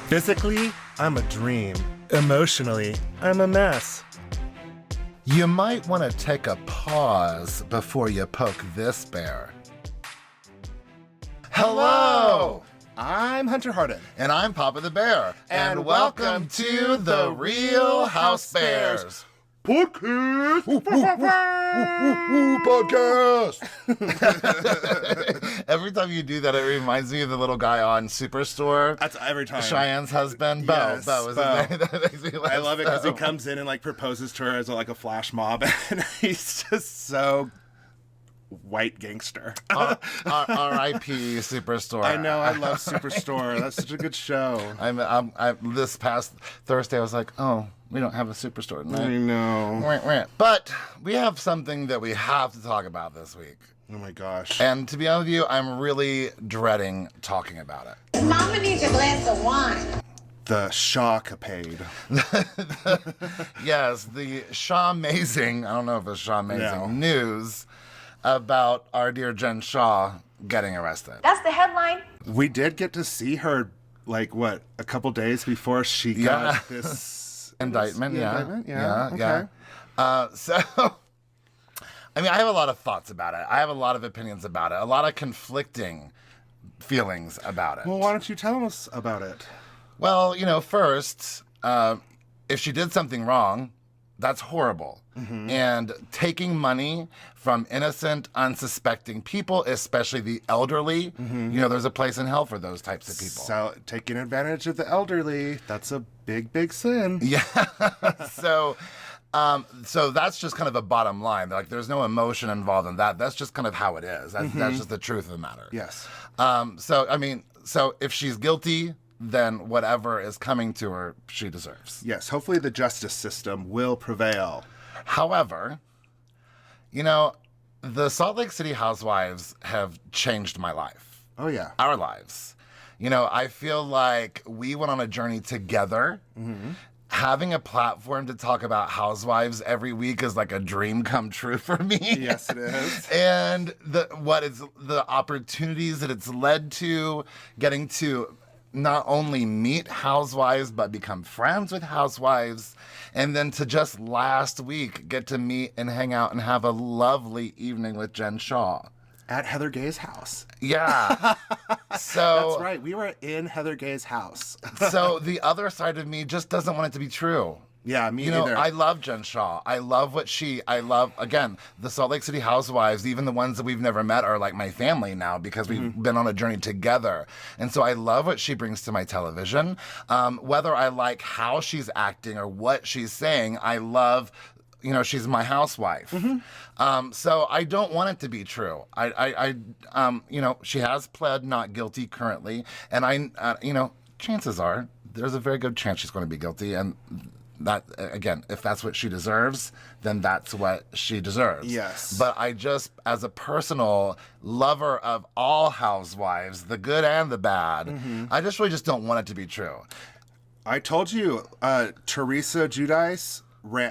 Physically, I'm a dream. Emotionally, I'm a mess. You might want to take a pause before you poke this bear. Hello! I'm Hunter Harden. And I'm Papa the Bear. And welcome to The Real Housebears. Podcast! Podcast! Every time you do that, it reminds me of the little guy on Superstore. That's every time. Cheyenne's husband, Bo. Yes, Bo is Bo. his name. That makes me laugh. I love it because so he comes in and like proposes to her as like a flash mob, and he's just so white gangster. R.I.P. Superstore. I know, I love Superstore. That's such a good show. This past Thursday, I was like, oh, we don't have a Superstore tonight. I know. But we have something that we have to talk about this week. Oh my gosh. And to be honest with you, I'm really dreading talking about it. Mama needs a glass of wine. The Shawcapade. Yes, the Shaw-mazing, I don't know if it's Shaw-mazing, news about our dear Jen Shaw getting arrested. That's the headline. We did get to see her, like, what, a couple days before she got this indictment. Yeah. Okay. So, I mean, I have a lot of thoughts about it. I have a lot of opinions about it, a lot of conflicting feelings about it. Well, why don't you tell us about it? Well, first, if she did something wrong, that's horrible. Mm-hmm. And taking money from innocent, unsuspecting people, especially the elderly, there's a place in hell for those types of people. So taking advantage of the elderly, that's a big, big sin. Yeah. So that's just kind of a bottom line. Like, there's no emotion involved in that. That's just kind of how it is. That's just the truth of the matter. Yes. So if she's guilty, then whatever is coming to her, she deserves. Yes. Hopefully the justice system will prevail. However, the Salt Lake City Housewives have changed my life. Oh, yeah. Our lives. I feel like we went on a journey together. Mm-hmm. Having a platform to talk about Housewives every week is like a dream come true for me. Yes, it is. And the opportunities that it's led to, getting to not only meet housewives, but become friends with housewives. And then to just last week get to meet and hang out and have a lovely evening with Jen Shaw. At Heather Gay's house. Yeah. So that's right. We were in Heather Gay's house. So the other side of me just doesn't want it to be true. Yeah, me neither. I love Jen Shaw. I love again, the Salt Lake City Housewives, even the ones that we've never met are like my family now because we've been on a journey together. And so I love what she brings to my television. Whether I like how she's acting or what she's saying, I love, she's my housewife. Mm-hmm. So I don't want it to be true. She has pled not guilty currently. And chances are there's a very good chance she's going to be guilty. And that, again, if that's what she deserves, then that's what she deserves. Yes. But I just, as a personal lover of all housewives, the good and the bad, I just really just don't want it to be true. I told you, Teresa Giudice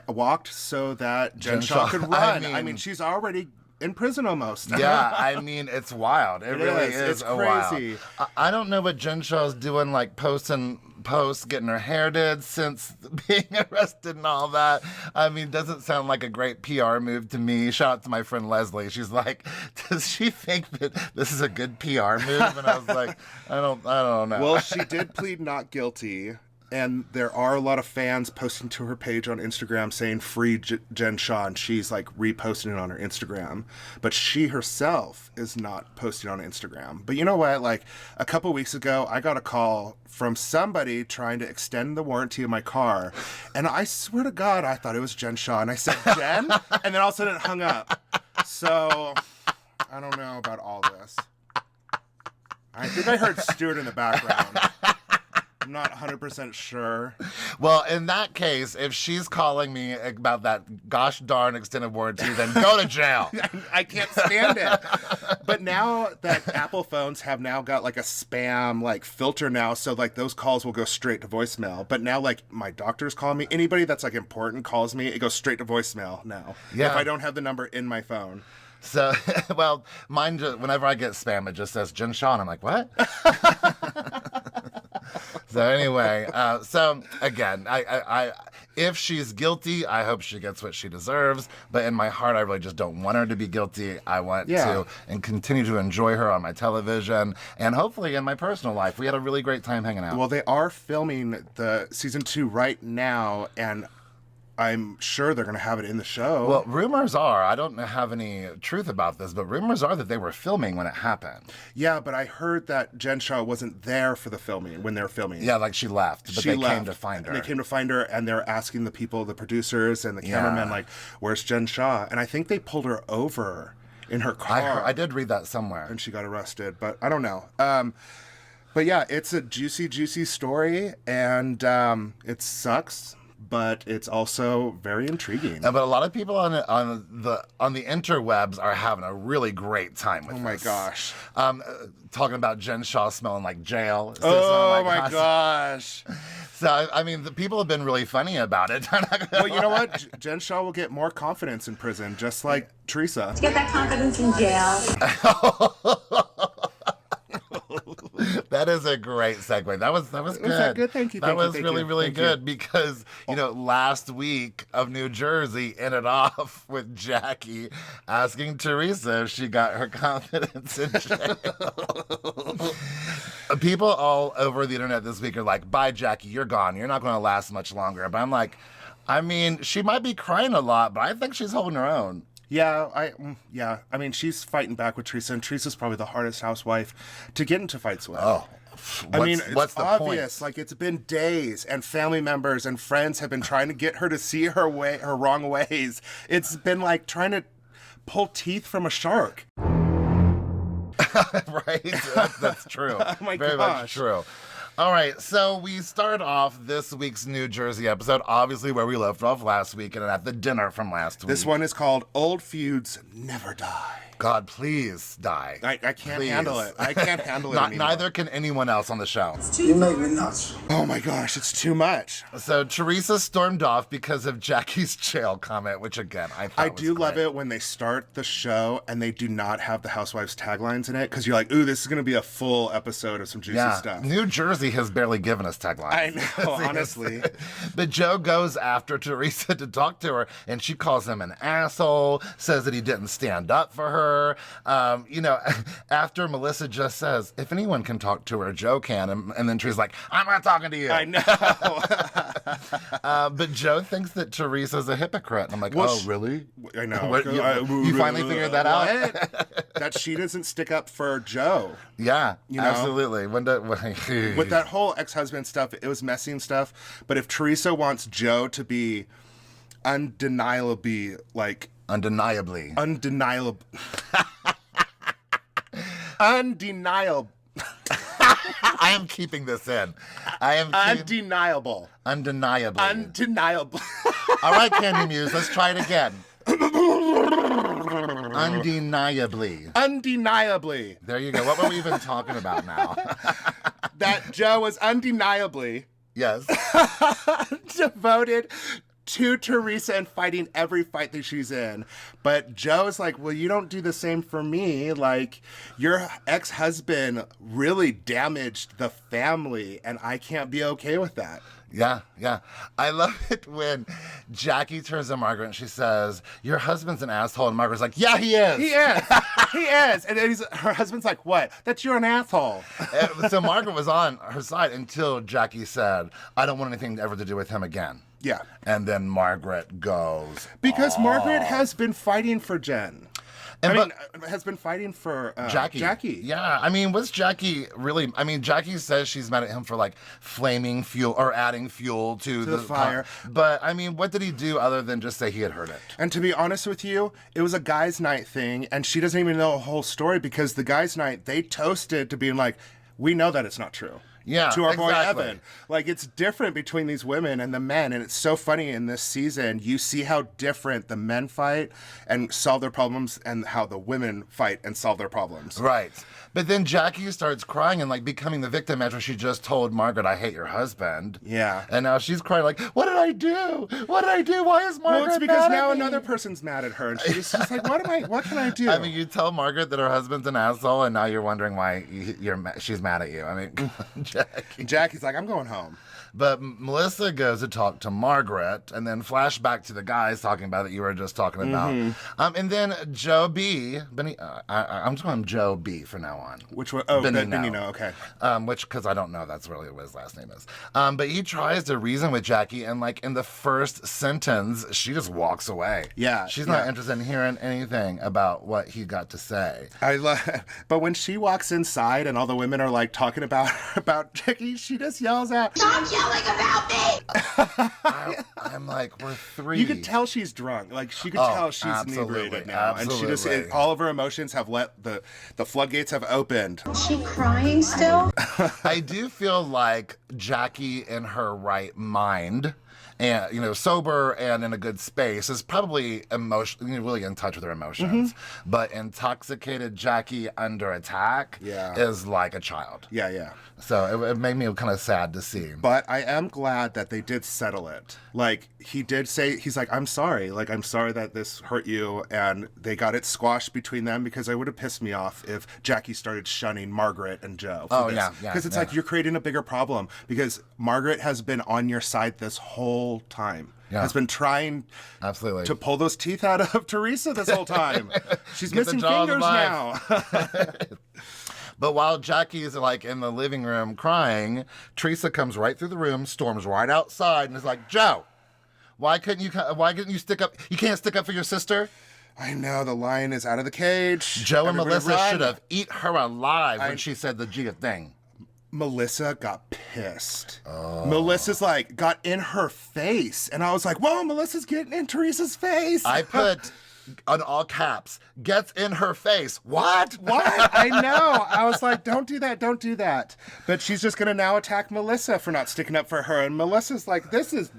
walked so that Jen Shaw could run. I mean, she's already in prison almost. Yeah, I mean, it's wild. It really is it's crazy. Wild. I don't know what Jen Shaw's doing, like posting posts, getting her hair did since being arrested and all that. I mean, doesn't sound like a great PR move to me. Shout out to my friend Leslie. She's like, does she think that this is a good PR move? And I was like, I don't know. Well, she did plead not guilty. And there are a lot of fans posting to her page on Instagram saying free Jen Shaw, and she's like reposting it on her Instagram. But she herself is not posting on Instagram. But you know what? Like a couple weeks ago, I got a call from somebody trying to extend the warranty of my car. And I swear to God, I thought it was Jen Shaw. And I said, Jen? And then all of a sudden it hung up. So I don't know about all this. I think I heard Stuart in the background. I'm not 100% sure. Well, in that case, if she's calling me about that gosh darn extended warranty, then go to jail. I can't stand it. But now that Apple phones have now got like a spam like filter now, so like those calls will go straight to voicemail. But now like my doctors call me, anybody that's like important calls me, it goes straight to voicemail now. Yeah. If I don't have the number in my phone. So, well, mine just, whenever I get spam, it just says Jen Shaw, and I'm like, what? So anyway, so again, I if she's guilty, I hope she gets what she deserves. But in my heart, I really just don't want her to be guilty. I want to and continue to enjoy her on my television and hopefully in my personal life. We had a really great time hanging out. Well, they are filming the season 2 right now, and I'm sure they're going to have it in the show. Well, rumors are, I don't have any truth about this, but rumors are that they were filming when it happened. Yeah, but I heard that Jen Shah wasn't there for the filming, when they were filming. Yeah, like she left, but they came to find her. They came to find her, and they're asking the people, the producers and the cameramen, like, where's Jen Shah? And I think they pulled her over in her car. I did read that somewhere. And she got arrested, but I don't know. But yeah, it's a juicy, juicy story, and it sucks. But it's also very intriguing. But a lot of people on the interwebs are having a really great time with this. Oh my gosh! Talking about Jen Shah smelling like jail. Oh my gosh! So I mean, the people have been really funny about it. Well, you know what? Jen Shah will get more confidence in prison, just like Teresa. Get that confidence in jail. That is a great segue. That was good. Was that good? Thank you. That was thank really, you, really thank good you. because, last week of New Jersey ended off with Jackie asking Teresa if she got her confidence in jail. People all over the internet this week are like, bye, Jackie, you're gone. You're not going to last much longer. But I'm like, I mean, she might be crying a lot, but I think she's holding her own. Yeah, I mean, she's fighting back with Teresa, and Teresa's probably the hardest housewife to get into fights with. Oh, It's the obvious. point? Like, it's been days, and family members and friends have been trying to get her to see her wrong ways. It's been like trying to pull teeth from a shark. Right? That's true. Oh my Very gosh. much true. All right, so we start off this week's New Jersey episode, obviously where we left off last week and at the dinner from last week. This one is called Old Feuds Never Die. God, please die. I can't Please. handle it. I can't handle it anymore. Neither can anyone else on the show. You make me nuts. Oh my gosh, it's too much. So Teresa stormed off because of Jackie's jail comment, which again, I thought I was do love great. it when they start the show and they do not have the Housewives taglines in it, because you're like, ooh, this is going to be a full episode of some juicy stuff. New Jersey has barely given us taglines. I know, honestly. But Joe goes after Teresa to talk to her, and she calls him an asshole, says that he didn't stand up for her. After Melissa just says, if anyone can talk to her, Joe can. And then Teresa's like, I'm not talking to you. I know. But Joe thinks that Teresa's a hypocrite. And I'm like, Well, oh, really? I know. What, you finally figured that out? That she doesn't stick up for Joe. Yeah, You know? absolutely. With that whole ex-husband stuff, it was messy and stuff. But if Teresa wants Joe to be undeniably, Undeniably. undeniable. I am keeping this in. Undeniable. Undeniably. Undeniable. All right, Candy Muse, let's try it again. Undeniably. Undeniably. There you go. What were we even talking about now? That Joe was undeniably Yes. devoted to Teresa and fighting every fight that she's in. But Joe's like, well, you don't do the same for me. Like, your ex-husband really damaged the family, and I can't be okay with that. Yeah. I love it when Jackie turns to Margaret and she says, your husband's an asshole. And Margaret's like, yeah, he is. He is. He is. And then her husband's like, what? That you're an asshole. So Margaret was on her side until Jackie said, I don't want anything ever to do with him again. Yeah. And then Margaret goes, Because Margaret has been fighting for Jen. And has been fighting for Jackie. Yeah. I mean, was Jackie really... I mean, Jackie says she's mad at him for, like, flaming fuel or adding fuel to the fire. But, I mean, what did he do other than just say he had heard it? And to be honest with you, it was a guys' night thing, and she doesn't even know the whole story because the guys' night, they toasted to being like, we know that it's not true. Yeah, to our boy exactly. Evan. Like, it's different between these women and the men, and it's so funny in this season. You see how different the men fight and solve their problems and how the women fight and solve their problems. Right. But then Jackie starts crying and, like, becoming the victim after she just told Margaret, I hate your husband. Yeah. And now she's crying like, what did I do? What did I do? Why is Margaret Well, it's because mad at now me? another person's mad at her, and she's just like, what can I do? I mean, you tell Margaret that her husband's an asshole, and now you're wondering why she's mad at you. I mean, Jackie's like, I'm going home. But Melissa goes to talk to Margaret, and then flashback to the guys talking about that you were just talking about. And then Joe B. I'm just calling him Joe B. from now on. Which one? Oh, Benino. Benino, okay. Because I don't know, that's really what his last name is. But he tries to reason with Jackie, and like in the first sentence, she just walks away. Yeah, she's not interested in hearing anything about what he got to say. But when she walks inside and all the women are like talking about Jackie, she just yells out, Stop yelling about me! I'm like, we're 3. You could tell she's drunk. Like, she could tell she's inebriated now. Absolutely. And she just, all of her emotions have the floodgates have opened. Is she crying still? I do feel like Jackie in her right mind, and sober and in a good space, is probably really in touch with her emotions. But intoxicated Jackie under attack is like a child. Yeah. So it made me kind of sad to see. But I am glad that they did settle it. Like, he did say, he's like, I'm sorry. Like, I'm sorry that this hurt you. And they got it squashed between them, because it would have pissed me off if Jackie started shunning Margaret and Joe. Yeah. Because it's like, you're creating a bigger problem. Because Margaret has been on your side this whole time. Yeah. Has been trying Absolutely to pull those teeth out of Teresa this whole time. She's Get the missing jaws fingers alive. now. But while Jackie's like in the living room crying, Teresa comes right through the room, storms right outside, and is like, Joe, why couldn't you stick up? You can't stick up for your sister? I know, the lion is out of the cage. Joe and Everybody Melissa run. should have eat her alive when she said the Gia thing. Melissa got pissed. Melissa's like, got in her face. And I was like, whoa, Melissa's getting in Teresa's face. I put on all caps, gets in her face. What? I know. I was like, don't do that. But she's just going to now attack Melissa for not sticking up for her. And Melissa's like, this is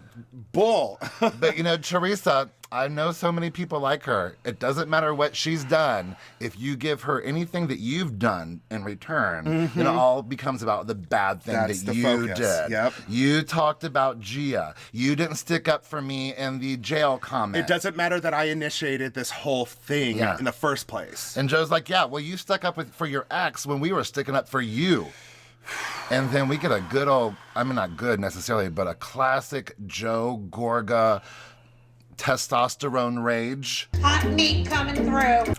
bull. But Teresa, I know so many people like her. It doesn't matter what she's done. If you give her anything that you've done in return, then it all becomes about the bad thing That's that the you focus. did. Yep. You talked about Gia. You didn't stick up for me in the jail comment. It doesn't matter that I initiated this whole thing in the first place. And Joe's like, yeah, well, you stuck up for your ex when we were sticking up for you. And then we get a good old, I mean, not good necessarily, but a classic Joe Gorga testosterone rage. Hot meat coming through.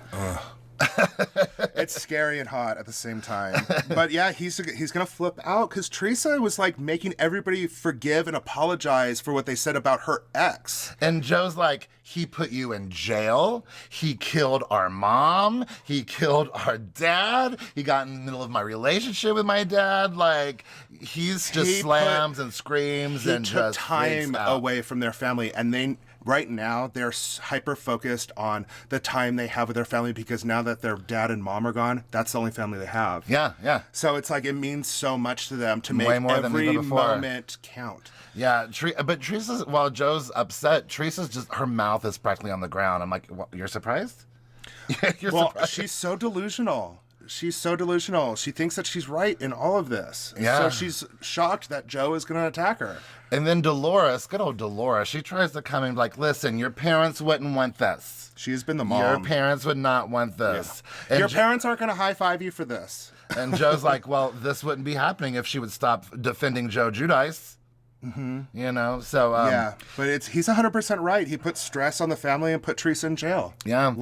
It's scary and hot at the same time. But yeah, he's gonna flip out because Teresa was like making everybody forgive and apologize for what they said about her ex. And Joe's like, he put you in jail. He killed our mom. He killed our dad. He got in the middle of my relationship with my dad. Like, he's just slams and screams and just He took time freaks out. away from their family, and right now they're hyper focused on the time they have with their family, because now that their dad and mom are gone, that's the only family they have. Yeah. So it's like, it means so much to them to make Way more than every even before. moment count. Yeah, but Teresa's, while Joe's upset, Teresa's just, her mouth is practically on the ground. I'm like, what, you're surprised? You're surprised? She's so delusional. She thinks that she's right in all of this. Yeah. So she's shocked that Joe is going to attack her. And then Dolores, good old Dolores, she tries to come in like, listen, your parents wouldn't want this. She's been the mom. Your parents would not want this. Yeah. And Your parents aren't going to high-five you for this. And Joe's like, well, this wouldn't be happening if she would stop defending Joe Giudice. Mm-hmm. So yeah, but he's 100% right. He put stress on the family and put Teresa in jail. Yeah,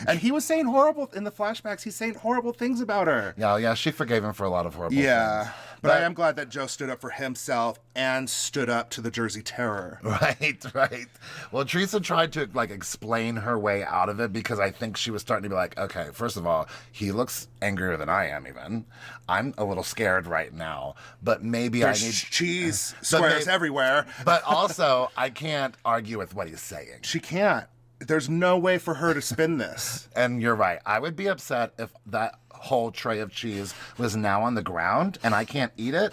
and he was saying horrible in the flashbacks. He's saying horrible things about her. Yeah, she forgave him for a lot of horrible things. But I am glad that Joe stood up for himself and stood up to the Jersey Terror. Right. Well, Teresa tried to explain her way out of it, because I think she was starting to be like, okay, first of all, he looks angrier than I am even. I'm a little scared right now, but maybe There's I need cheese squares everywhere. But also, I can't argue with what he's saying. She can't. There's no way for her to spin this. And you're right. I would be upset if that whole tray of cheese was now on the ground and I can't eat it.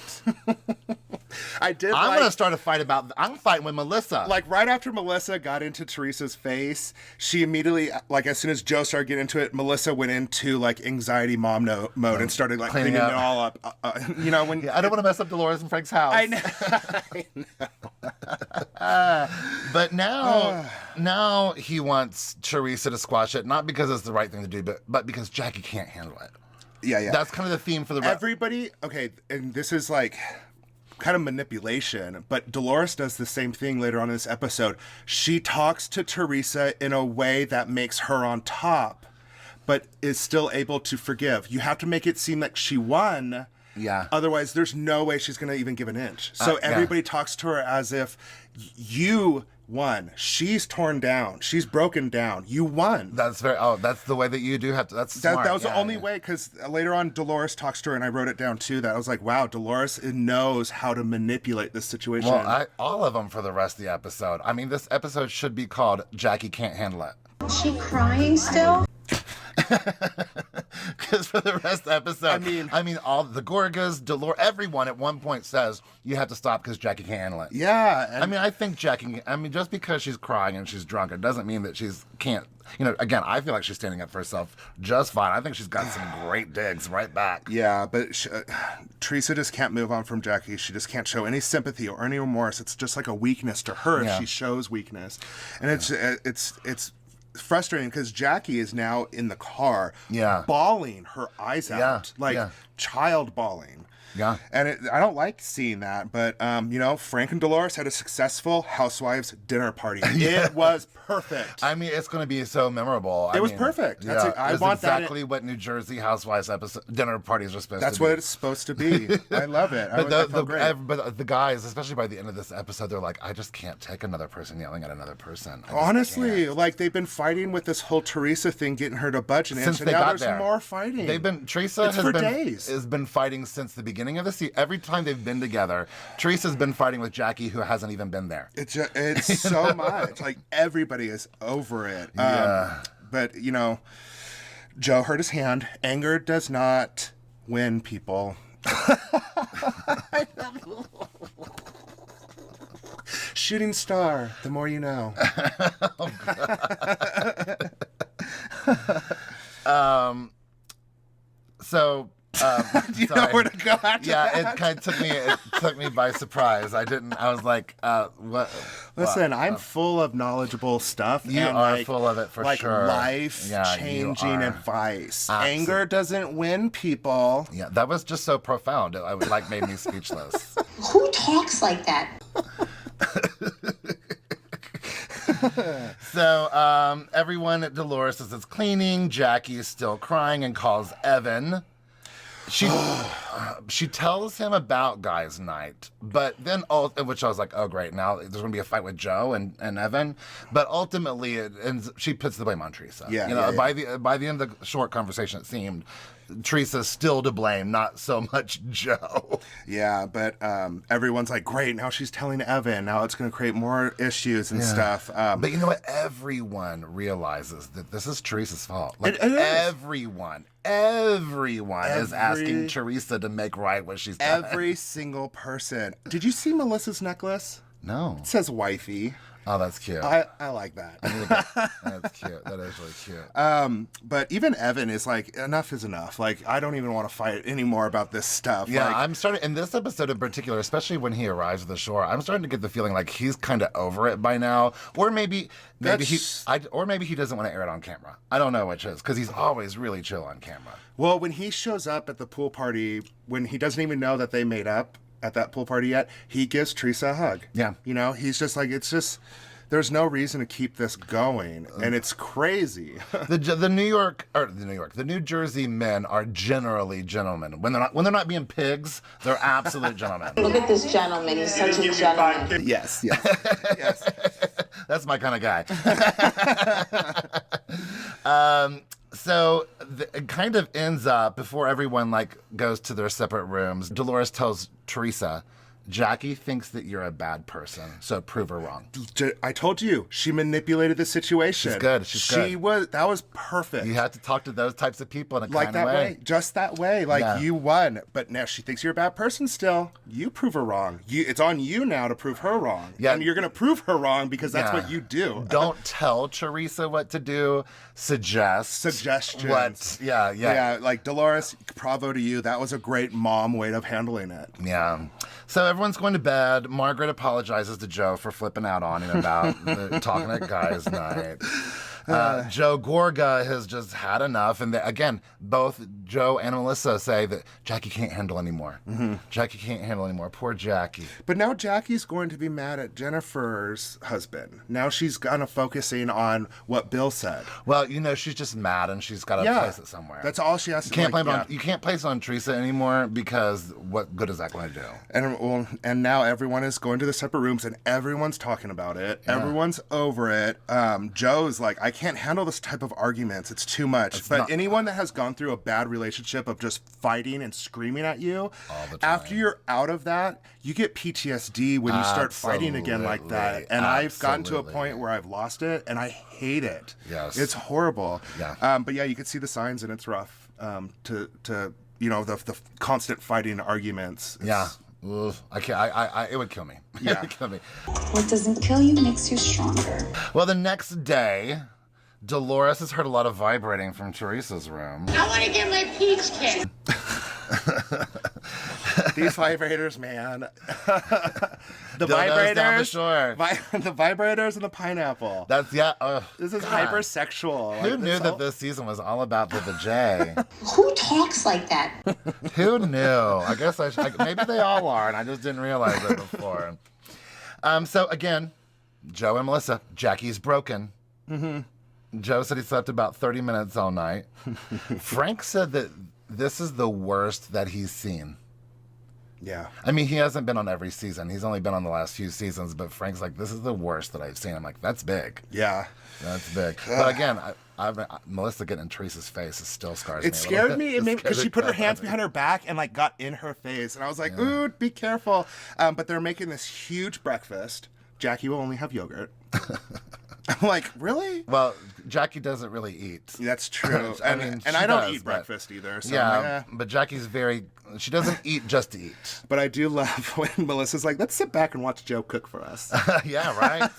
I'm going to start a fight I'm fighting with Melissa. Like, right after Melissa got into Teresa's face, she immediately, as soon as Joe started getting into it, Melissa went into, anxiety mom mode and started, cleaning it all up. When... I don't want to mess up Dolores and Frank's house. I know. But now he wants Teresa to squash it, not because it's the right thing to do, but because Jackie can't handle it. Yeah. That's kind of the theme for the rest. Everybody, okay, and this is like kind of manipulation, but Dolores does the same thing later on in this episode. She talks to Teresa in a way that makes her on top, but is still able to forgive. You have to make it seem like she won. Yeah. Otherwise, there's no way she's going to even give an inch. So everybody talks to her as if you won. She's torn down. She's broken down. You won. That's that's the way that you do have to. That's smart. That was the only way, because later on Dolores talks to her, and I wrote it down too, that I was like, wow, Dolores knows how to manipulate this situation. Well, all of them for the rest of the episode. I mean, this episode should be called Jackie Can't Handle It. Is she crying still? Because for the rest of the episode, I mean, all the Gorgas, Dolores, everyone at one point says you have to stop because Jackie can't handle it. Yeah. I mean, I think Jackie. I mean, just because she's crying and she's drunk, it doesn't mean that she's can't. You know, again, I feel like she's standing up for herself just fine. I think she's got some great digs right back. Yeah, but Teresa just can't move on from Jackie. She just can't show any sympathy or any remorse. It's just like a weakness to her if she shows weakness, and it's frustrating because Jackie is now in the car, bawling her eyes out, child bawling. Yeah. And I don't like seeing that, but, you know, Frank and Dolores had a successful Housewives dinner party. It was perfect. I mean, it's going to be so memorable. It was perfect. I want exactly what New Jersey Housewives dinner parties are supposed to be. That's what it's supposed to be. I love it. But the guys, especially by the end of this episode, they're like, I just can't take another person yelling at another person. Honestly, like they've been fighting with this whole Teresa thing, getting her to budge an inch, and now there's more fighting. Teresa has been fighting since the beginning of the season. Every time they've been together, Teresa's been fighting with Jackie, who hasn't even been there. It's so much. Like everybody is over it. But you know, Joe hurt his hand. Anger does not win, people. Shooting star. The more you know. Do you know where to go after that? It kind of took me by surprise. I was like, what? Listen, I'm full of knowledgeable stuff. You are full of it for sure. Life-changing advice. Anger doesn't win, people. Yeah, that was just so profound. It made me speechless. Who talks like that? So everyone at Dolores is cleaning. Jackie is still crying and calls Evan. She tells him about guys' night, but then which I was like, oh great, now there's gonna be a fight with Joe and Evan, but ultimately she puts the blame on Teresa. By the end of the short conversation, it seemed Teresa's still to blame, not so much Joe. Yeah, but everyone's like, great, now she's telling Evan. Now it's going to create more issues and stuff. But you know what? Everyone realizes that this is Teresa's fault. Like, everyone is asking Teresa to make right what she's done. Every single person. Did you see Melissa's necklace? No. It says wifey. Oh, that's cute. I like that. That's cute. That is really cute. But even Evan is like, enough is enough. Like, I don't even want to fight anymore about this stuff. Yeah, like, I'm starting, in this episode in particular, especially when he arrives at the shore, I'm starting to get the feeling like he's kind of over it by now. Or maybe he doesn't want to air it on camera. I don't know which is, because he's always really chill on camera. Well, when he shows up at the pool party, when he doesn't even know that they made up at that pool party yet, he gives Teresa a hug. Yeah. You know, he's just like, there's no reason to keep this going, and it's crazy. The New Jersey men are generally gentlemen. When they're not being pigs, they're absolute gentlemen. Look at this gentleman. He's such a gentleman. Yes. That's my kind of guy. So it kind of ends up, before everyone goes to their separate rooms, Dolores tells Teresa, Jackie thinks that you're a bad person, so prove her wrong. I told you, she manipulated the situation. She's good. That was perfect. You have to talk to those types of people in a like kind that of way. Just that way. You won, but now she thinks you're a bad person still. You prove her wrong. It's on you now to prove her wrong. Yeah. And you're going to prove her wrong because that's what you do. Don't tell Teresa what to do. Suggestions. Yeah, like Dolores, bravo to you. That was a great mom way of handling it. Yeah. So everyone's going to bed. Margaret apologizes to Joe for flipping out on him about talking at guys' night. Joe Gorga has just had enough. And again, both Joe and Melissa say that Jackie can't handle anymore. Jackie can't handle anymore. Poor Jackie. But now Jackie's going to be mad at Jennifer's husband. Now she's kind of focusing on what Bill said. Well, you know, she's just mad and she's got to place it somewhere. That's all she has to you can't place it on Teresa anymore because what good is that going to do? And now everyone is going to the separate rooms and everyone's talking about it. Yeah. Everyone's over it. Joe's like, I can't handle this type of arguments. It's too much. But anyone that has gone through a bad relationship of just fighting and screaming at you, all the time. After you're out of that, you get PTSD when you start fighting again like that. And I've gotten to a point where I've lost it and I hate it. Yes. It's horrible. Yeah. But yeah, you can see the signs and it's rough to you know, the constant fighting arguments. Yeah. Ugh, I can't. It would kill me. Yeah. It would kill me. What doesn't kill you makes you stronger. Well, the next day, Dolores has heard a lot of vibrating from Teresa's room. I want to get my peach kiss. These vibrators, man. The Dildos down the vibrators, shore. The vibrators and the pineapple. This This is hypersexual. Who knew that this season was all about the vajay? Who talks like that? Who knew? I guess maybe they all are, and I just didn't realize it before. So again, Joe and Melissa, Jackie's broken. Joe said he slept about 30 minutes all night. Frank said that this is the worst that he's seen. Yeah. I mean, he hasn't been on every season. He's only been on the last few seasons, but Frank's like, this is the worst that I've seen. I'm like, that's big. Yeah. That's big. But again, Melissa getting in Teresa's face still scars me. It scared me because she put her hands behind her back and like got in her face. And I was like, ooh, be careful. But they're making this huge breakfast. Jackie will only have yogurt. I'm like, really? Well, Jackie doesn't really eat. That's true. I mean, and I don't eat breakfast either. So yeah, but Jackie's she doesn't eat just to eat. But I do love when Melissa's like, let's sit back and watch Joe cook for us. Yeah, right?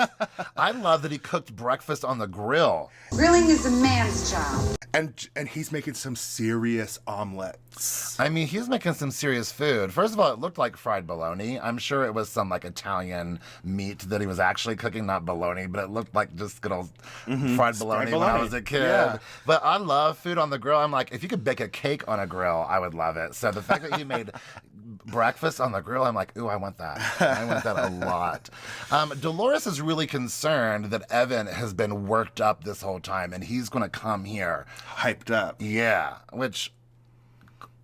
I love that he cooked breakfast on the grill. Grilling is a man's job. And he's making some serious omelets. I mean, he's making some serious food. First of all, it looked like fried bologna. I'm sure it was some like Italian meat that he was actually cooking, not bologna, but it looked like just good old fried bologna when I was a kid. Yeah. But I love food on the grill. I'm like, if you could bake a cake on a grill, I would love it. So the fact that he made breakfast on the grill, I'm like, ooh, I want that. I want that a lot. Dolores is really concerned that Evan has been worked up this whole time and he's going to come here. Hyped up. Yeah, which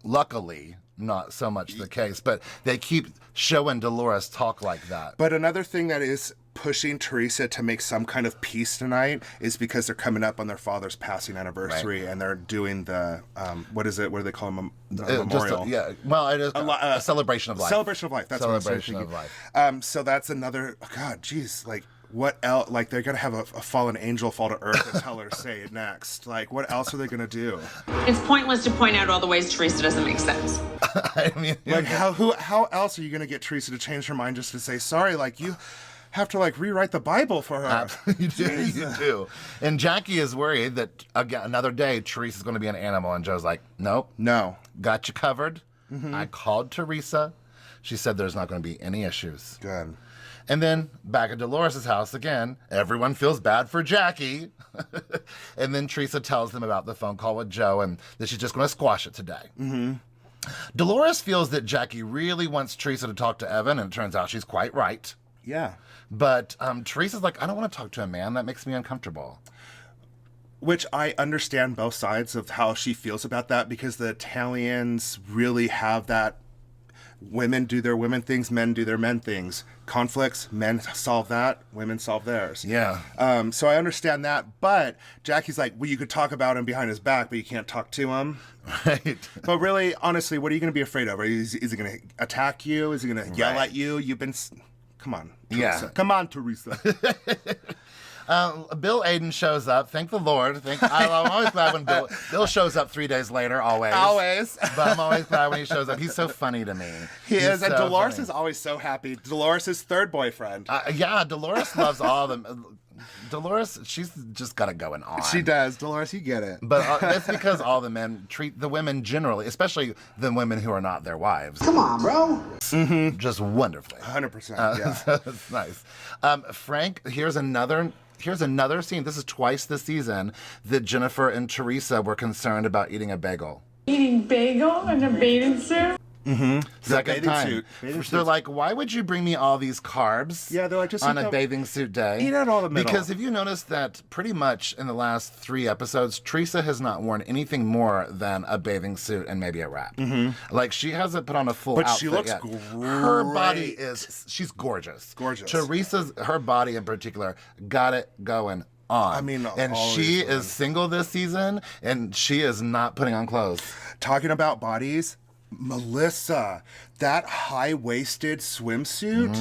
luckily not so much the case, but they keep showing Dolores talk like that. But another thing that is pushing Teresa to make some kind of peace tonight is because they're coming up on their father's passing anniversary, and they're doing the what is it? What do they call them? Memorial. Well, it is a celebration of life. Celebration of life. That's celebration what I'm of life. So that's another. God, geez, like. What else? Like, they're going to have a fallen angel fall to earth and tell her, say it next. Like, what else are they going to do? It's pointless to point out all the ways Teresa doesn't make sense. I mean, like, how else are you going to get Teresa to change her mind just to say sorry? Like, you have to, like, rewrite the Bible for her. You do. And Jackie is worried that, again, another day, Teresa's going to be an animal. And Joe's like, nope. No. Got you covered. I called Teresa. She said there's not going to be any issues. Good. And then back at Dolores' house again, everyone feels bad for Jackie. And then Teresa tells them about the phone call with Joe and that she's just going to squash it today. Dolores feels that Jackie really wants Teresa to talk to Evan, and it turns out she's quite right. Yeah. But Teresa's like, I don't want to talk to a man. That makes me uncomfortable. Which I understand both sides of how she feels about that, because the Italians really have that. Women do their women things, men do their men things. Conflicts, men solve that, women solve theirs. Yeah. So I understand that, but Jackie's like, well, you could talk about him behind his back, but you can't talk to him. Right. But really, honestly, what are you going to be afraid of? Is he going to attack you? Is he going to yell at you? Come on, Teresa. Yeah. Come on, Teresa. Bill Aiden shows up. Thank the Lord. I'm always glad when Bill shows up 3 days later, always. Always. But I'm always glad when he shows up. He's so funny to me. He is, and so Dolores funny. is always so happy. Dolores' third boyfriend. Yeah, Dolores loves all of them. Dolores, she's just got it going on. She does. Dolores, you get it. But that's because all the men treat the women generally, especially the women who are not their wives, Come on, bro. just wonderfully. 100%. Yeah. That's nice. Frank, here's another here's another scene. This is twice this season that Jennifer and Teresa were concerned about eating a bagel. Eating bagel in a bathing suit? Second time. They're like, why would you bring me all these carbs Yeah, they're like, just on eat a the- bathing suit day? eat out all the middle. Because if you notice that pretty much in the last 3 episodes, Teresa has not worn anything more than a bathing suit and maybe a wrap. Like, she hasn't put on a full But outfit she looks yet. great. Her body she's gorgeous. Gorgeous. Her body in particular, got it going on. I mean, and always she on. is single this season, and she is not putting on clothes. Talking about bodies, Melissa, that high-waisted swimsuit.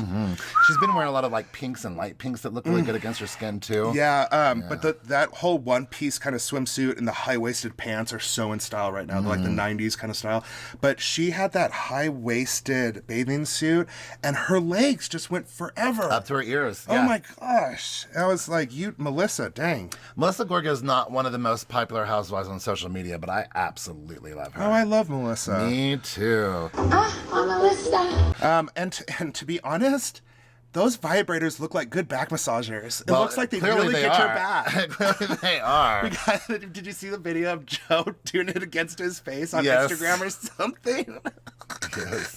She's been wearing a lot of like pinks and light pinks that look really good against her skin too. Yeah, but that whole one-piece kind of swimsuit and the high-waisted pants are so in style right now. They're like the 90s kind of style. But she had that high-waisted bathing suit, and her legs just went forever. Up to her ears. Oh yeah. my gosh. I was like, Melissa, dang. Melissa Gorga is not one of the most popular housewives on social media, but I absolutely love her. Oh, I love Melissa. Me too. Melissa. And to be honest, those vibrators look like good back massagers. It Well, looks like they clearly really they get your are. back. Clearly they are. Did you see the video of Joe doing it against his face on Yes. Instagram or something? Yes.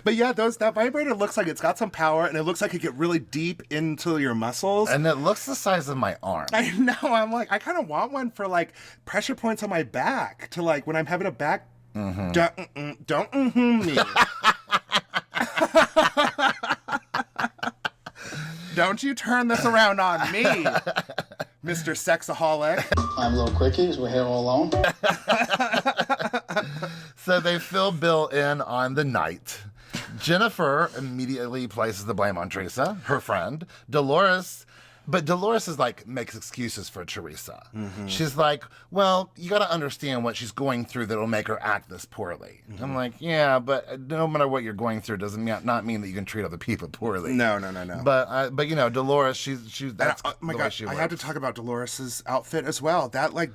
But yeah, that vibrator looks like it's got some power, and it looks like it get really deep into your muscles. And it looks the size of my arm. I know. I'm like, I kind of want one for like pressure points on my back to like when I'm having a back. Don't me. Don't you turn this around on me, Mr. Sexaholic. I'm little quickies. We're here all alone. So they fill Bill in on the night. Jennifer immediately places the blame on Teresa, her friend. Dolores is like, makes excuses for Teresa. She's like, well, you got to understand what she's going through that'll make her act this poorly. I'm like, yeah, but no matter what you're going through doesn't not mean that you can treat other people poorly. No. But you know, Dolores, she's that's Oh my the way God, she I works. have to talk about Dolores's outfit as well. That like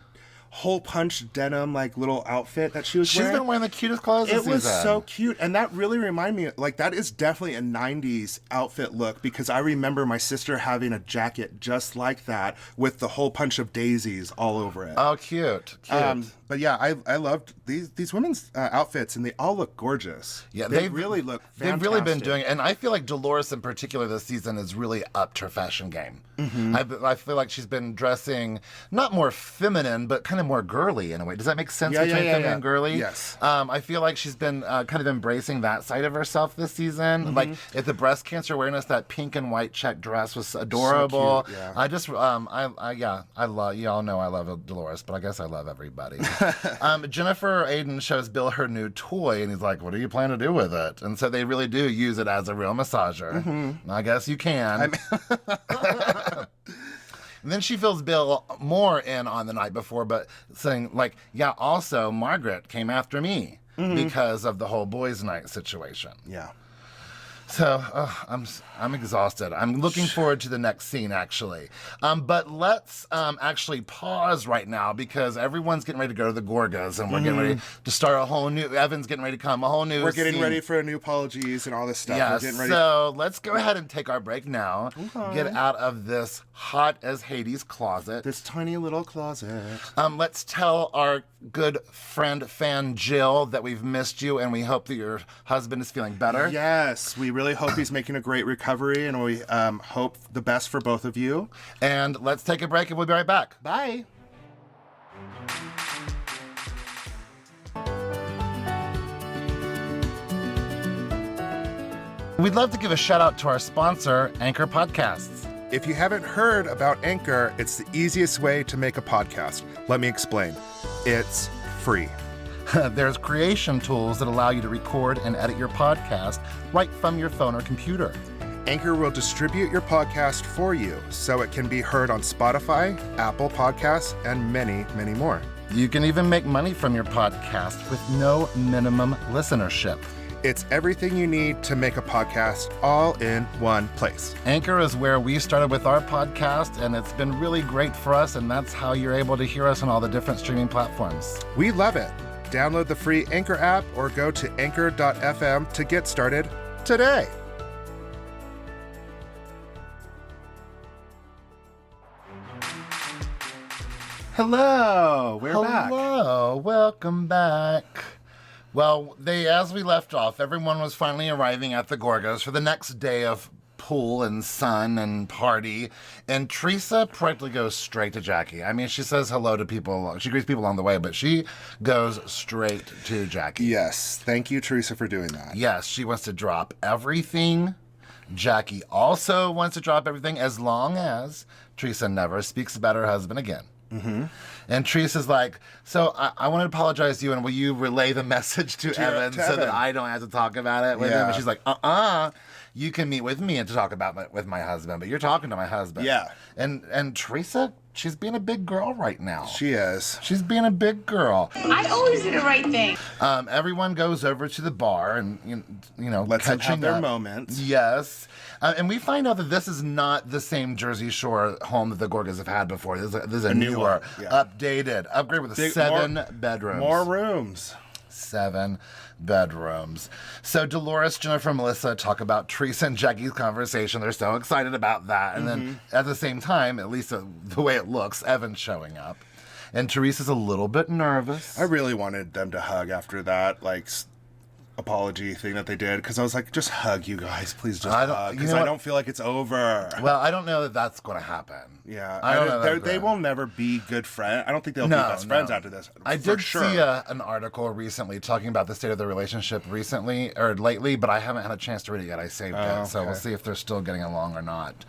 hole punch denim like little outfit that she was She's wearing. been wearing the cutest clothes this It was season. so cute, and that really reminded me, like, that is definitely a 90s outfit look, because I remember my sister having a jacket just like that with the whole bunch of daisies all over it. Oh, cute. But yeah, I loved these women's outfits, and they all look gorgeous. Yeah, they really look fantastic. They've really been doing it. And I feel like Dolores in particular this season has really upped her fashion game. I feel like she's been dressing not more feminine, but kind of more girly in a way. Does that make sense between feminine and girly? Yes. I feel like she's been kind of embracing that side of herself this season. Like at the breast cancer awareness, that pink and white check dress was adorable. So cute, yeah. I just, I love, you all know I love Dolores, but I guess I love everybody. Jennifer Aiden shows Bill her new toy, and he's like, what do you plan to do with it? And so they really do use it as a real massager. I guess you can. And then she fills Bill more in on the night before, but saying, like, yeah, also Margaret came after me because of the whole boys' night situation. Yeah. So I'm exhausted. I'm looking forward to the next scene, actually. But let's actually pause right now because everyone's getting ready to go to the Gorgas, and we're getting ready to start a whole new. Evan's getting ready to come, a whole new. We're getting scene. ready for a new apologies and all this stuff. Yeah, We're getting ready. so let's go ahead and take our break now. Get out of this hot as Hades closet. This tiny little closet. Let's tell our good friend, fan Jill, that we've missed you and we hope that your husband is feeling better. Yes, we really hope he's making a great recovery, and we hope the best for both of you. And let's take a break and we'll be right back. Bye. We'd love to give a shout out to our sponsor, Anchor Podcasts. If you haven't heard about Anchor, it's the easiest way to make a podcast. Let me explain. It's free. There's creation tools that allow you to record and edit your podcast right from your phone or computer. Anchor will distribute your podcast for you so it can be heard on Spotify, Apple Podcasts, and many, many more. You can even make money from your podcast with no minimum listenership. It's everything you need to make a podcast all in one place. Anchor is where we started with our podcast, and it's been really great for us, and that's how you're able to hear us on all the different streaming platforms. We love it. Download the free Anchor app or go to anchor.fm to get started today. Hello, we're back. Hello, welcome back. Well, as we left off, everyone was finally arriving at the Gorgas for the next day of pool and sun and party, and Teresa practically goes straight to Jackie. I mean, she says hello to people, she greets people along the way, but she goes straight to Jackie. Yes, thank you, Teresa, for doing that. Yes, she wants to drop everything. Jackie also wants to drop everything as long as Teresa never speaks about her husband again. Mm-hmm. And Teresa's like, so I want to apologize to you, and will you relay the message to Evan so that I don't have to talk about it with him? And she's like, you can meet with me and to talk about with my husband, but you're talking to my husband. Yeah. And Teresa, she's being a big girl right now. She is. She's being a big girl. I always do the right thing. Everyone goes over to the bar and, you know, Let's them have their up. moments. Yes. And we find out that this is not the same Jersey Shore home that the Gorgas have had before. This is a newer, updated, upgrade with seven bedrooms. More rooms. 7 bedrooms. So Dolores, Jennifer, Melissa talk about Teresa and Jackie's conversation. They're so excited about that. And then at the same time, at least the way it looks, Evan's showing up. And Teresa's a little bit nervous. I really wanted them to hug after that, like, apology thing that they did, because I was like, just hug, you guys, please just hug, because I don't feel like it's over. Well, I don't know that that's going to happen. Yeah, I don't know. They will never be good friends. I don't think they'll be best friends after this. I did see an article recently talking about the state of their relationship lately, but I haven't had a chance to read it yet. I saved it, so we'll see if they're still getting along or not.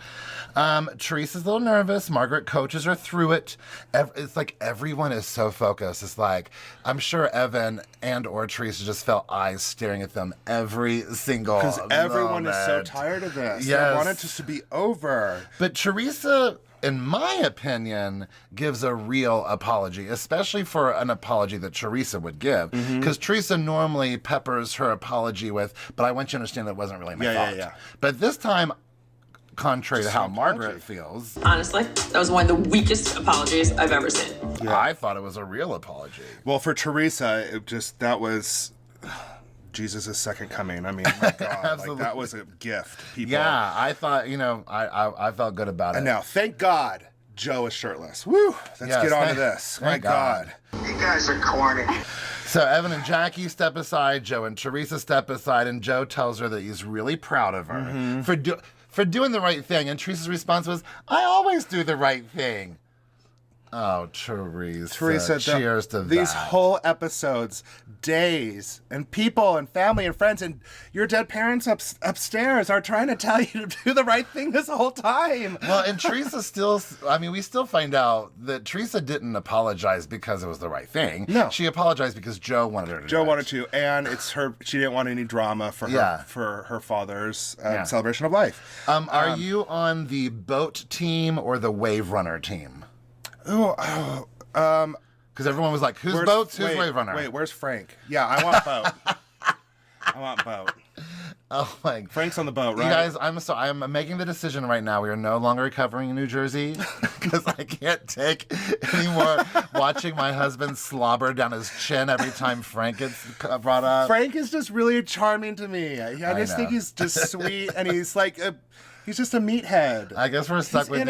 Teresa's a little nervous. Margaret coaches her through it. It's like everyone is so focused. It's like, I'm sure Evan and or Teresa just felt eyes staring at them every single because everyone moment. is so tired of this. Yes. They want it just to be over. But Teresa, in my opinion, gives a real apology, especially for an apology that Teresa would give. Because Teresa normally peppers her apology with, but I want you to understand that it wasn't really my fault. But this time, contrary to how Margaret feels. Honestly, that was one of the weakest apologies I've ever seen. Yeah. I thought it was a real apology. Well, for Teresa, that was Jesus' second coming. I mean, my God, like, that was a gift, people. Yeah, I thought, I felt good about it. And now, thank God, Joe is shirtless. Woo! Let's get on to this. My God. You guys are corny. So Evan and Jackie step aside, Joe and Teresa step aside, and Joe tells her that he's really proud of her for doing the right thing. And Teresa's response was, I always do the right thing. Oh, Teresa, cheers to that. These whole episodes, days, and people and family and friends and your dead parents upstairs are trying to tell you to do the right thing this whole time. Well, and Teresa we still find out that Teresa didn't apologize because it was the right thing. No. She apologized because Joe wanted her to do it. Joe wanted to, and she didn't want any drama for her father's celebration of life. Are you on the boat team or the wave runner team? Because everyone was like, who's boats, who's wave runner? Wait, where's Frank? Yeah, I want boat. I want boat. Oh my God. Frank's on the boat, right? You guys, I'm making the decision right now. We are no longer covering New Jersey because I can't take anymore watching my husband slobber down his chin every time Frank gets brought up. Frank is just really charming to me. I just think he's just sweet, and he's like he's just a meathead. I guess we're stuck with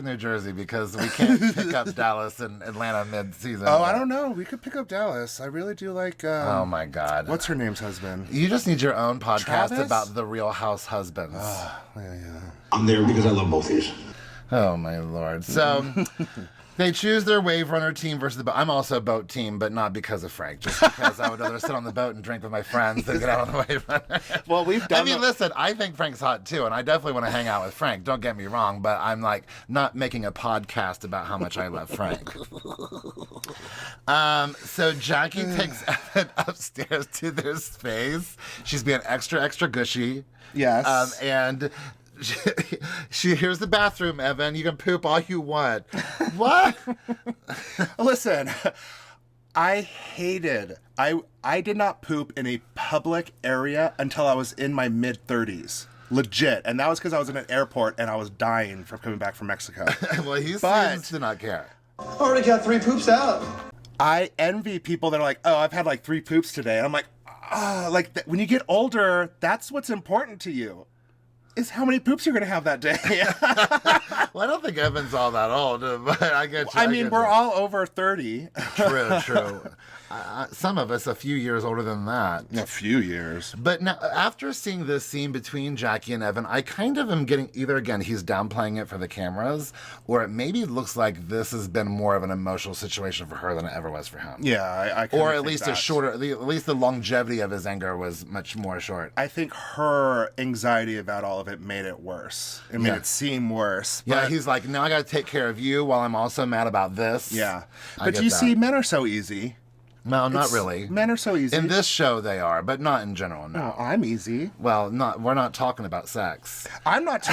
New Jersey because we can't pick up Dallas and Atlanta mid-season. Oh, I don't know. We could pick up Dallas. I really do like. Oh my God. What's her name's husband? You just need your own podcast Travis? about the Real House husbands. Yeah. I'm there because I love both of you. Oh my Lord. So they choose their wave runner team versus the boat. I'm also a boat team, but not because of Frank. Just because I would rather sit on the boat and drink with my friends than get out on the wave runner. Well, we've done. Listen, I think Frank's hot too, and I definitely want to hang out with Frank. Don't get me wrong, but I'm like not making a podcast about how much I love Frank. So Jackie takes Evan upstairs to their space. She's being extra, extra gushy. Yes. And she here's the bathroom, Evan. You can poop all you want. What? Listen, I did not poop in a public area until I was in my mid-30s. Legit. And that was because I was in an airport and I was dying from coming back from Mexico. Well, he seems to not care. I already got 3 poops out. I envy people that are like, oh, I've had like 3 poops today. And I'm like, when you get older, that's what's important to you. is how many poops you're going to have that day. Well, I don't think Evan's all that old, but I get you. I mean, we're all over 30. True. Some of us a few years older than that. A few years. But now, after seeing this scene between Jackie and Evan, I kind of am getting either, again, he's downplaying it for the cameras, or it maybe looks like this has been more of an emotional situation for her than it ever was for him. Yeah, I kinda or at think least that. at least the longevity of his anger was much more short. I think her anxiety about all of it made it worse. It made it seem worse. Yeah, But, he's like, now I got to take care of you while I'm also mad about this. yeah. I But get you that. see, men are so easy. No, not It's- really. Men are so easy. In this show, they are, but not in general. No. Oh, I'm easy. Well, we're not talking about sex. I'm not.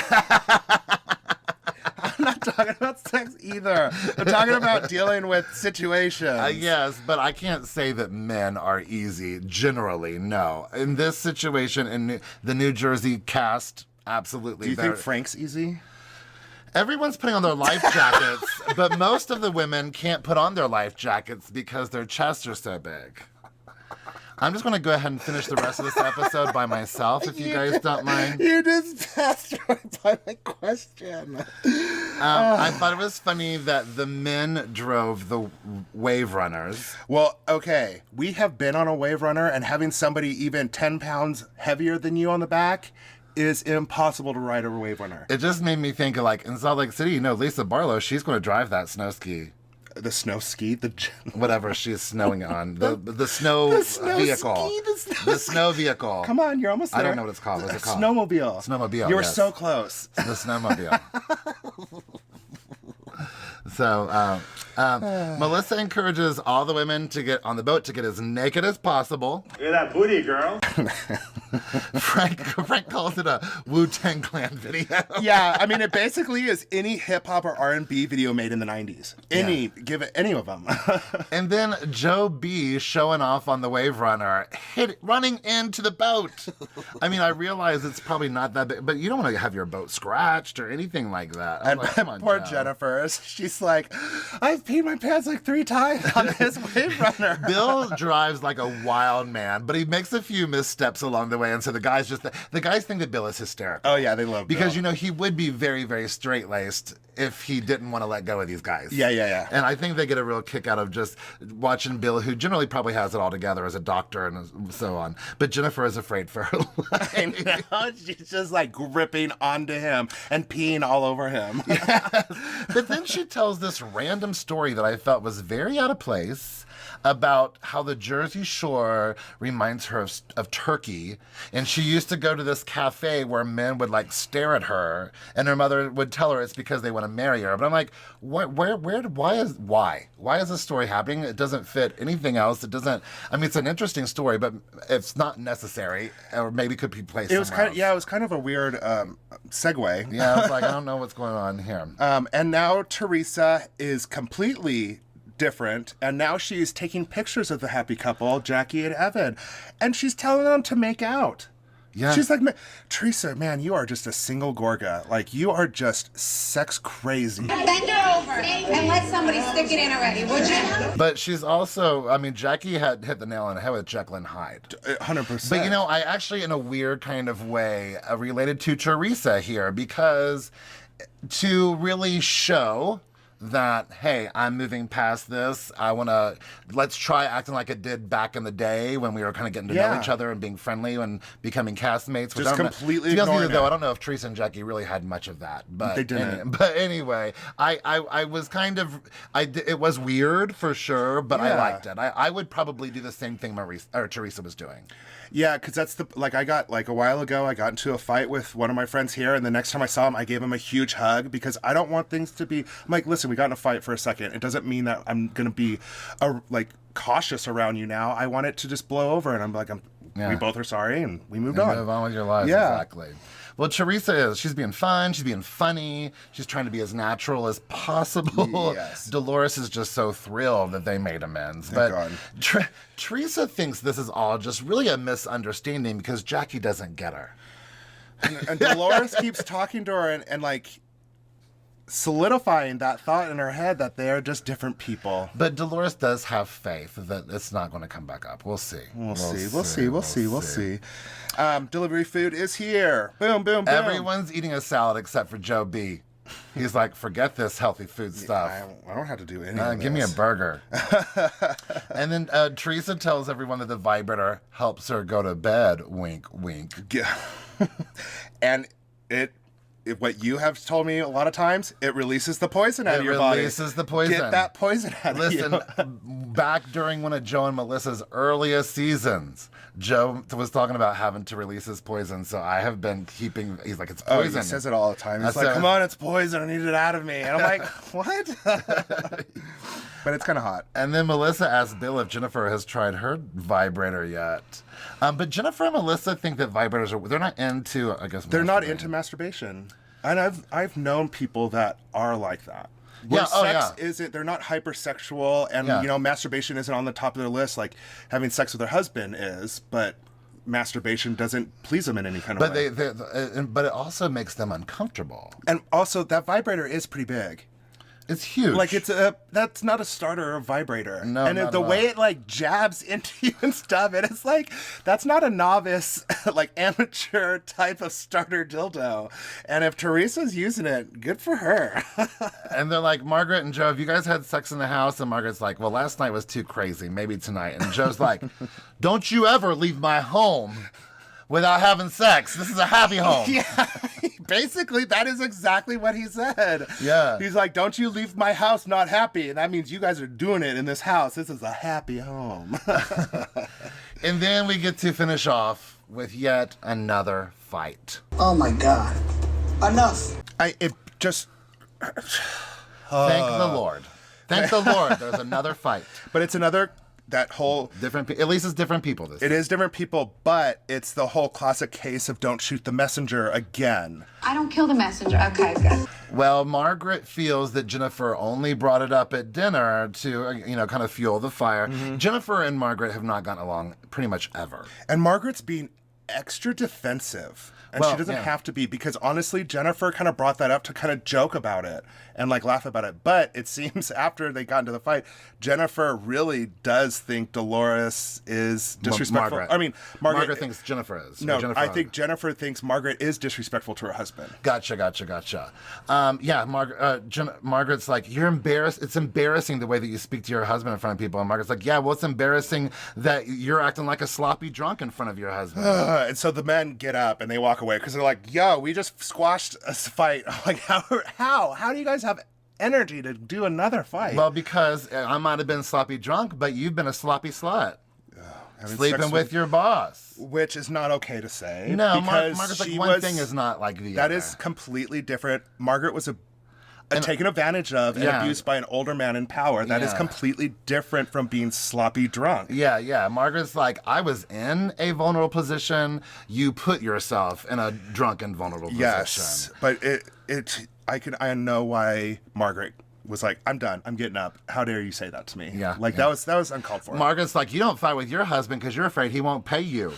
I'm not talking about sex either. I'm talking about dealing with situations. Yes, but I can't say that men are easy. Generally, no. In this situation, in the New Jersey cast, absolutely. Do you think Frank's easy? Everyone's putting on their life jackets, but most of the women can't put on their life jackets because their chests are so big. I'm just going to go ahead and finish the rest of this episode by myself, if you guys don't mind. You just passed right by my question. I thought it was funny that the men drove the wave runners. Well, okay, we have been on a wave runner, and having somebody even 10 pounds heavier than you on the back is impossible to ride a wave runner. It just made me think of, like, in Salt Lake City, Lisa Barlow, she's going to drive that snow ski. The snow ski, Whatever she's snowing on. The snow vehicle. ski, The snow vehicle. Come on, you're almost there. I don't know what it's called. What's it called? Snowmobile. Snowmobile, You were yes. so close. The snowmobile. So, Melissa encourages all the women to get on the boat to get as naked as possible. Look at that booty, girl. Frank calls it a Wu-Tang Clan video. Yeah, I mean, it basically is any hip hop or R&B video made in the 90s. Give it any of them. And then Joe B showing off on the wave runner, running into the boat. I mean, I realize it's probably not that big, but you don't want to have your boat scratched or anything like that. I'm And like, come on, poor Joe. Jennifer, she's like, I've peed my pants like 3 times on this wave runner. Bill drives like a wild man, but he makes a few missteps along the way, and so the guys think that Bill is hysterical. Oh yeah, they love Because, Bill. he would be very, very straight-laced if he didn't want to let go of these guys. Yeah. And I think they get a real kick out of just watching Bill, who generally probably has it all together as a doctor and so on. But Jennifer is afraid for her life. I know, she's just like gripping onto him and peeing all over him. But then she tells this random story that I felt was very out of place about how the Jersey Shore reminds her of Turkey, and she used to go to this cafe where men would like stare at her, and her mother would tell her it's because they want to marry her. But I'm like, why is this story happening? It doesn't fit anything else. It doesn't. I mean, it's an interesting story, but it's not necessary, or maybe could be placed. It was somewhere else. it was kind of a weird segue. Yeah, I was like, I don't know what's going on here. And now Teresa is completely different, and now she's taking pictures of the happy couple, Jackie and Evan, and she's telling them to make out. Yeah. She's like, Teresa, man, you are just a single Gorga. Like, you are just sex crazy. Bend her over and let somebody stick it in already, would you? But she's also, I mean, Jackie had hit the nail on the head with Jekyll and Hyde. 100%. But I actually, in a weird kind of way, related to Teresa here, because to really show that, hey, I'm moving past this. Let's try acting like it did back in the day when we were kind of getting to know each other and being friendly and becoming castmates. Just completely to be honest with you, ignoring though, it. I don't know if Teresa and Jackie really had much of that. But They didn't. But anyway, I was kind of, it was weird for sure, but I liked it. I would probably do the same thing Teresa was doing. Yeah, because that's I got, a while ago, I got into a fight with one of my friends here, and the next time I saw him, I gave him a huge hug, because I don't want things to be, I'm like, listen, we got in a fight for a second. It doesn't mean that I'm going to be, cautious around you now. I want it to just blow over, and I'm like, we both are sorry, and we moved on. Move on with your lives, exactly. Well, Teresa she's being fun, she's being funny, she's trying to be as natural as possible. Yes. Dolores is just so thrilled that they made amends. Thank But God. Teresa thinks this is all just really a misunderstanding because Jackie doesn't get her. And Dolores keeps talking to her and solidifying that thought in her head that they're just different people. But Dolores does have faith that it's not going to come back up. We'll see. We'll see. Delivery food is here. Boom, boom, boom. Everyone's eating a salad except for Joe B. He's like, forget this healthy food stuff. I don't have to do anything. Give me a burger. And then Teresa tells everyone that the vibrator helps her go to bed. Wink, wink. Yeah. And what you have told me a lot of times, it releases the poison out of your body. It releases the poison. Get that poison out of you. Listen, back during one of Joe and Melissa's earliest seasons, Joe was talking about having to release his poison, so I have been keeping, he's like, it's poison. Oh, he says it all the time. He's like, come on, it's poison. I need it out of me. And I'm like, what? But it's kind of hot. And then Melissa asked Bill if Jennifer has tried her vibrator yet. But Jennifer and Melissa think that vibrators they're not into, I guess. They're not into masturbation. And I've known people that are like that. Where they're not hypersexual, and masturbation isn't on the top of their list like having sex with their husband is, but masturbation doesn't please them in any kind of way. But it also makes them uncomfortable. And also that vibrator is pretty big. It's huge. Like that's not a starter or vibrator. No, and the way it like jabs into you and stuff, and it's like that's not a novice, like amateur type of starter dildo. And if Teresa's using it, good for her. And they're like, Margaret and Joe, have you guys had sex in the house? And Margaret's like, well, last night was too crazy. Maybe tonight. And Joe's like, don't you ever leave my home without having sex. This is a happy home. Yeah, basically, that is exactly what he said. Yeah. He's like, don't you leave my house not happy. And that means you guys are doing it in this house. This is a happy home. And then we get to finish off with yet another fight. Oh my God. Enough. Thank the Lord. Thank the Lord. There's another fight. But it's another... That whole at least it's different people this time. It is different people, but it's the whole classic case of don't shoot the messenger again. I don't kill the messenger. Okay, good. Well, Margaret feels that Jennifer only brought it up at dinner to, kind of fuel the fire. Mm-hmm. Jennifer and Margaret have not gotten along pretty much ever. And Margaret's being extra defensive. And she doesn't have to be, because honestly, Jennifer kind of brought that up to kind of joke about it and like laugh about it. But it seems after they got into the fight, Jennifer really does think Dolores is disrespectful. Margaret. I mean, Margaret thinks Jennifer is. No, I think Jennifer thinks Margaret is disrespectful to her husband. Gotcha. Margaret's like, you're embarrassed. It's embarrassing the way that you speak to your husband in front of people. And Margaret's like, yeah, well, it's embarrassing that you're acting like a sloppy drunk in front of your husband. And so the men get up and they walk away because they're like, yo, we just squashed a fight. I'm like, how do you guys have energy to do another fight? Well, because I might have been sloppy drunk, but you've been a sloppy slut. Sleeping with your boss. Which is not okay to say. No, Margaret's like, one thing is not like the other. That is completely different. Margaret was taken advantage of and abused by an older man in power. That is completely different from being sloppy drunk. Yeah. Margaret's like, I was in a vulnerable position. You put yourself in a drunk and vulnerable position. Yes, but I know why Margaret was like, I'm done. I'm getting up. How dare you say that to me? Yeah. That was uncalled for. Margaret's like, you don't fight with your husband because you're afraid he won't pay you.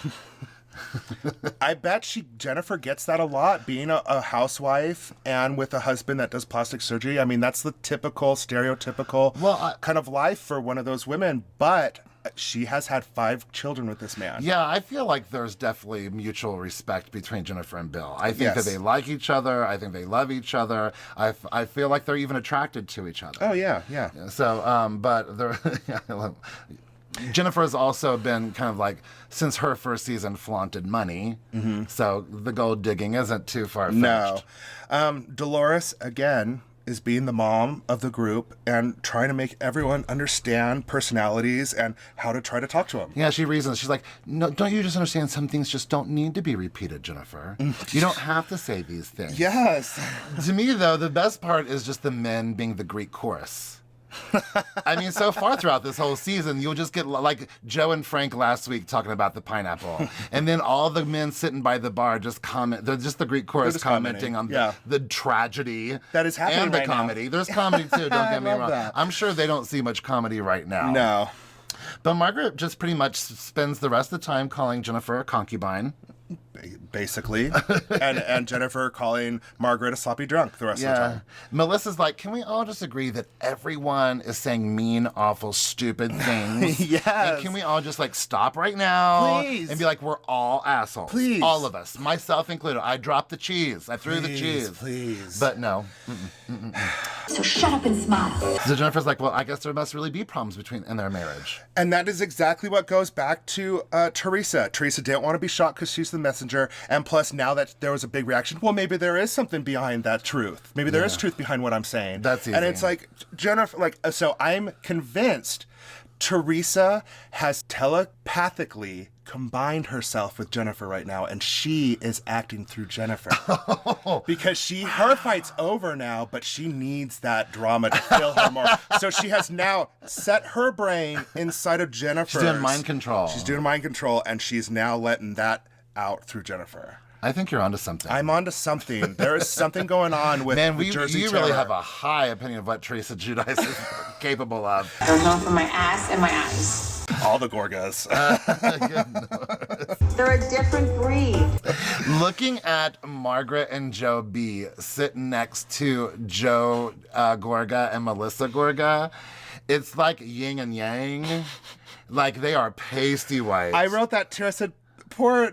I bet Jennifer gets that a lot, being a housewife and with a husband that does plastic surgery. I mean, that's the typical, stereotypical kind of life for one of those women. But she has had 5 children with this man. Yeah, I feel like there's definitely mutual respect between Jennifer and Bill. I think that they like each other. I think they love each other. I feel like they're even attracted to each other. Oh, yeah. So, but they're... Jennifer has also been kind of like, since her first season, flaunted money. Mm-hmm. So the gold digging isn't too far-fetched. No. Dolores, again, is being the mom of the group and trying to make everyone understand personalities and how to try to talk to them. Yeah, she reasons. She's like, no, don't you just understand some things just don't need to be repeated, Jennifer? You don't have to say these things. Yes. To me, though, the best part is just the men being the Greek chorus. I mean, so far throughout this whole season, you'll just get like Joe and Frank last week talking about the pineapple. And then all the men sitting by the bar just comment. They're just the Greek chorus commenting on the tragedy that is happening and the right comedy. Now. There's comedy too, don't get me wrong. That. I'm sure they don't see much comedy right now. No. But Margaret just pretty much spends the rest of the time calling Jennifer a concubine. Basically. and Jennifer calling Margaret a sloppy drunk the rest of the time. Melissa's like, can we all just agree that everyone is saying mean, awful, stupid things? Yes. And can we all just like stop right now? Please. And be like, we're all assholes. Please. All of us, myself included. I dropped the cheese. I threw the cheese. Please. But no. So shut up and smile. So Jennifer's like, well, I guess there must really be problems in their marriage. And that is exactly what goes back to Teresa. Teresa didn't want to be shocked because she's the messenger. And plus, now that there was a big reaction, well, maybe there is something behind that truth. Maybe there is truth behind what I'm saying. That's easy. And it's like, Jennifer, like, so I'm convinced Teresa has telepathically combined herself with Jennifer right now, and she is acting through Jennifer. Because her fight's over now, but she needs that drama to fill her more. So she has now set her brain inside of Jennifer. She's doing mind control. She's doing mind control, and she's now letting that out through Jennifer. I think you're onto something. I'm onto something. There is something going on with Man, the Jersey you Terror. really have a high opinion of what Teresa Giudice is capable of. They're known for my ass and my eyes. All the Gorgas. They're a different breed. Looking at Margaret and Joe B sitting next to Joe Gorga and Melissa Gorga, it's like yin and yang. Like they are pasty white. I wrote that too. I said, poor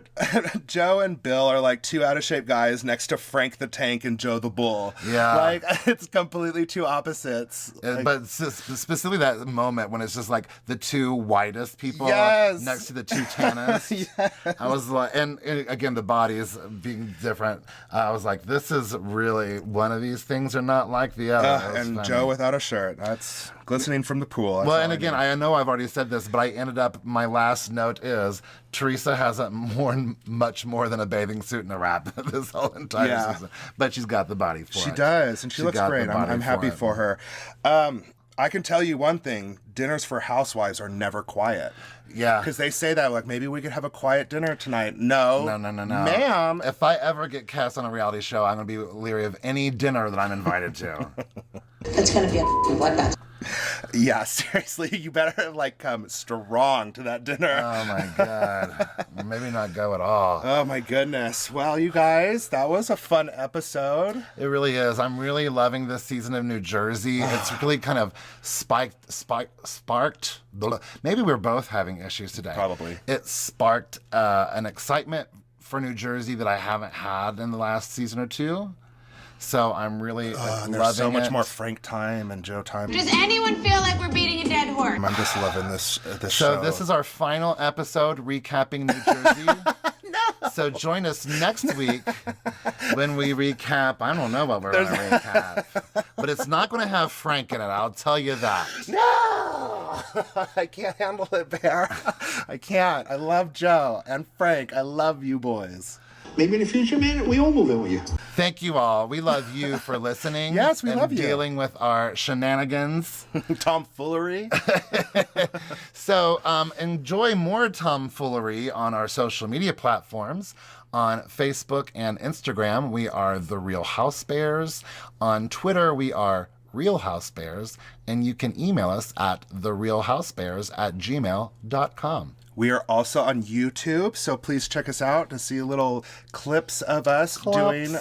Joe and Bill are like two out of shape guys next to Frank the Tank and Joe the Bull. Yeah. Like, it's completely two opposites. Like, But specifically that moment when it's just like the two whitest people Yes. next to the two tannest. Yes. I was like, and again, the bodies being different. I was like, this is really, one of these things are not like the other. It was and funny. Joe without a shirt. That's glistening from the pool. That's Well, all and again, I know I've already said this, but I ended up, my last note is, Teresa hasn't worn much more than a bathing suit and a wrap this whole entire season. But she's got the body for it. She does, and she looks got the great. body I'm happy it. for her. I can tell you one thing. Dinners for housewives are never quiet. Yeah. Because they say that, like, maybe we could have a quiet dinner tonight. No. No. Ma'am. If I ever get cast on a reality show, I'm going to be leery of any dinner that I'm invited to. It's gonna be a bloodbath. Yeah, seriously, you better, like, come strong to that dinner. Oh, my God. Maybe not go at all. Oh, my goodness. Well, you guys, that was a fun episode. It really is. I'm really loving this season of New Jersey. It's really kind of sparked. Maybe we're both having issues today. Probably. It sparked an excitement for New Jersey that I haven't had in the last season or two. So I'm really And loving there's so much it. more Frank time and Joe time. Does anyone feel like we're beating a dead horse? I'm just loving this So show. this is our final episode recapping New Jersey. No. So join us next week when we recap. I don't know what we're going to recap, but it's not going to have Frank in it. I'll tell you that. No! I can't handle it, Bear. I can't. I love Joe and Frank. I love you boys. Maybe in the future, man, we all move in with you. Thank you all. We love you for listening. Yes, we and love you. dealing with our shenanigans. Tomfoolery. So enjoy more tomfoolery on our social media platforms. On Facebook and Instagram, we are The Real Housebears. On Twitter, we are Real Housebears. And you can email us at therealhousebears@gmail.com. We are also on YouTube, so please check us out to see little clips of us doing...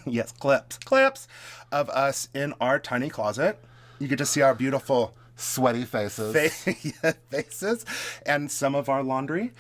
yes, clips of us in our tiny closet. You get to see our beautiful Sweaty faces. faces and some of our laundry.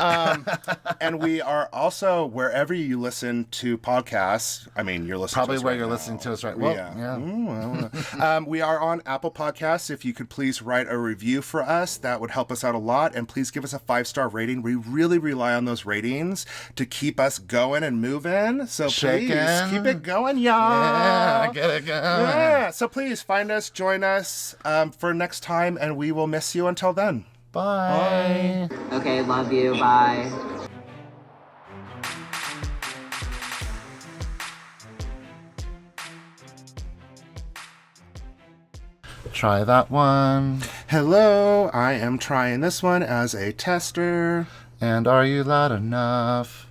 And we are also wherever you listen to podcasts. I mean, you're listening Probably to us where right you're now. listening to us right now. Yeah. We are on Apple Podcasts. If you could please write a review for us, that would help us out a lot. And please give us a 5-star rating. We really rely on those ratings to keep us going and moving. So Shaking. please keep it going, y'all. Yeah, get it going. Yeah. So please find us, join us for next time, and we will miss you until then. Bye. Okay, love you. Bye. Try that one. Hello, I am trying this one as a tester. And are you loud enough?